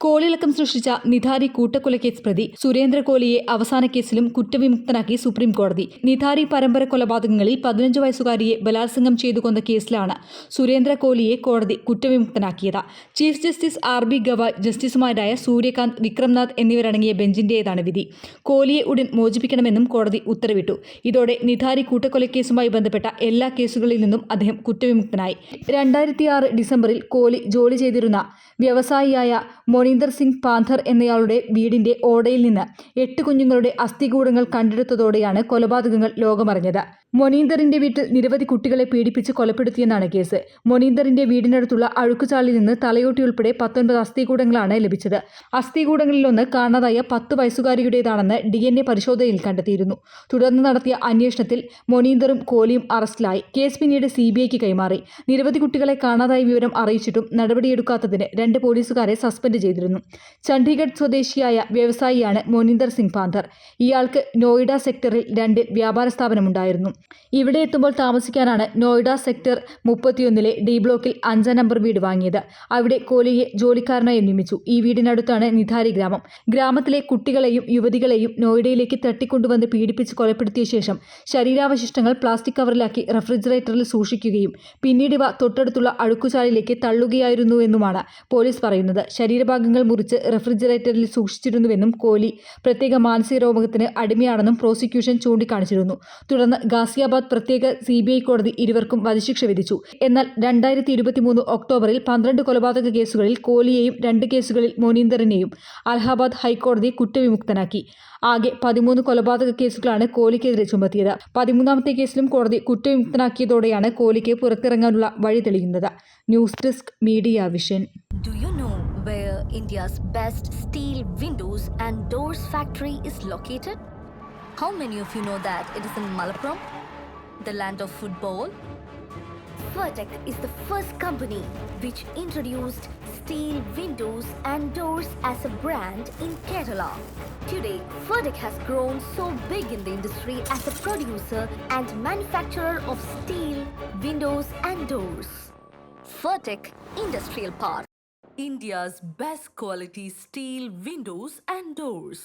കോളിളക്കം സൃഷ്ടിച്ച നിധാരി കൂട്ടക്കൊലക്കേസ് പ്രതി സുരേന്ദ്ര കോലിയെ അവസാന കേസിലും കുറ്റവിമുക്തനാക്കി സുപ്രീം കോടതി. നിധാരി പരമ്പര കൊലപാതകങ്ങളിൽ 15 വയസ്സുകാരിയെ ബലാത്സംഗം ചെയ്തു കൊന്ന കേസിലാണ് സുരേന്ദ്ര കോലിയെ കോടതി കുറ്റവിമുക്തനാക്കിയത്. ചീഫ് ജസ്റ്റിസ് RB ഗവായ്, ജസ്റ്റിസുമാരായ സൂര്യകാന്ത്, വിക്രംനാഥ് എന്നിവരടങ്ങിയ ബെഞ്ചിന്റേതാണ് വിധി. കോലിയെ ഉടൻ മോചിപ്പിക്കണമെന്നും കോടതി ഉത്തരവിട്ടു. ഇതോടെ നിധാരി കൂട്ടക്കൊലക്കേസുമായി ബന്ധപ്പെട്ട എല്ലാ കേസുകളിൽ നിന്നും അദ്ദേഹം കുറ്റവിമുക്തനായി. 2006 ഡിസംബറിൽ കോലി ജോലി ചെയ്തിരുന്ന വ്യവസായിയായ മോനീന്ദർ സിംഗ് പാന്ധർ എന്നയാളുടെ വീടിന്റെ ഓടയിൽ നിന്ന് 8 കുഞ്ഞുങ്ങളുടെ അസ്ഥികൂടങ്ങൾ കണ്ടെടുത്തതോടെയാണ് കൊലപാതകങ്ങൾ ലോകമറിഞ്ഞത്. മോനീന്ദറിന്റെ വീട്ടിൽ നിരവധി കുട്ടികളെ പീഡിപ്പിച്ച് കൊലപ്പെടുത്തിയെന്നാണ് കേസ്. മോനീന്ദറിന്റെ വീടിനടുത്തുള്ള അഴുക്കുചാലിൽ നിന്ന് തലയോട്ടി ഉൾപ്പെടെ 19 അസ്ഥികൂടങ്ങളാണ് ലഭിച്ചത്. അസ്ഥികൂടങ്ങളിലൊന്ന് കാണാതായ 10 വയസ്സുകാരിയുടേതാണെന്ന് DNA പരിശോധനയിൽ കണ്ടെത്തിയിരുന്നു. തുടർന്ന് നടത്തിയ അന്വേഷണത്തിൽ മോനീന്ദറും കോലിയും അറസ്റ്റിലായി. കേസ് പിന്നീട് CBIക്ക് കൈമാറി. നിരവധി കുട്ടികളെ കാണാതായ വിവരം അറിയിച്ചിട്ടും നടപടിയെടുക്കാത്തതിന് 2 പോലീസുകാരെ സസ്പെൻഡ് ചെയ്തിരുന്നു. ചണ്ഡീഗഡ് സ്വദേശിയായ വ്യവസായിയാണ് മോനീന്ദർ സിംഗ് പാന്ധർ. ഇയാൾക്ക് നോയിഡ സെക്ടറിൽ 2 വ്യാപാര സ്ഥാപനമുണ്ടായിരുന്നു. ഇവിടെ എത്തുമ്പോൾ താമസിക്കാനാണ് നോയിഡ സെക്ടർ 31 D ബ്ലോക്കിൽ 5 നമ്പർ വീട് വാങ്ങിയത്. അവിടെ കോലിയെ ജോലിക്കാരനായി നിയമിച്ചു. ഈ വീടിനടുത്താണ് നിധാരി ഗ്രാമം. ഗ്രാമത്തിലെ കുട്ടികളെയും യുവതികളെയും നോയിഡയിലേക്ക് തട്ടിക്കൊണ്ടുവന്ന് പീഡിപ്പിച്ച് കൊലപ്പെടുത്തിയ ശേഷം ശരീരാവശിഷ്ടങ്ങൾ പ്ലാസ്റ്റിക് കവറിലാക്കി റെഫ്രിജറേറ്ററിൽ സൂക്ഷിക്കുകയും പിന്നീട് ഇവ തൊട്ടടുത്തുള്ള അഴുക്കുചാലിലേക്ക് തള്ളുകയായിരുന്നുവെന്നുമാണ് പോലീസ് പറയുന്നത്. ശരീരഭാഗങ്ങൾ മുറിച്ച് റെഫ്രിജറേറ്ററിൽ സൂക്ഷിച്ചിരുന്നുവെന്നും കോലി പ്രത്യേക മാനസിക രോഗത്തിന് അടിമയാണെന്നും പ്രോസിക്യൂഷൻ ചൂണ്ടിക്കാണിച്ചിരുന്നു. തുടർന്ന് ഗാസിയാബാദ് പ്രത്യേക CBI കോടതി ഇരുവർക്കും വധശിക്ഷ വിധിച്ചു. എന്നാൽ 2023 ഒക്ടോബറിൽ 12 കൊലപാതക കേസുകളിൽ കോലിയെയും 2 കേസുകളിൽ മോനീന്ദറിനെയും അലഹാബാദ് ഹൈക്കോടതി കുറ്റവിമുക്തനാക്കി. ആകെ 13 കൊലപാതക കേസുകളാണ് കോലിക്കെതിരെ ചുമത്തിയത്. 13ാമത്തെ കേസിലും കോടതി കുറ്റവിമുക്തനാക്കിയതോടെയാണ് കോലിക്ക് പുറത്തിറങ്ങാനുള്ള വഴി തെളിയുന്നത്. News desk media vision. Do you know where India's best steel windows and doors factory is located? How many of you know that it is in Malappuram, the land of football? Vertec is the first company which introduced steel windows and doors as a brand in Kerala. Today, Vertec has grown so big in the industry as a producer and manufacturer of steel windows and doors. Vertec Industrial Park, India's best quality steel windows and doors.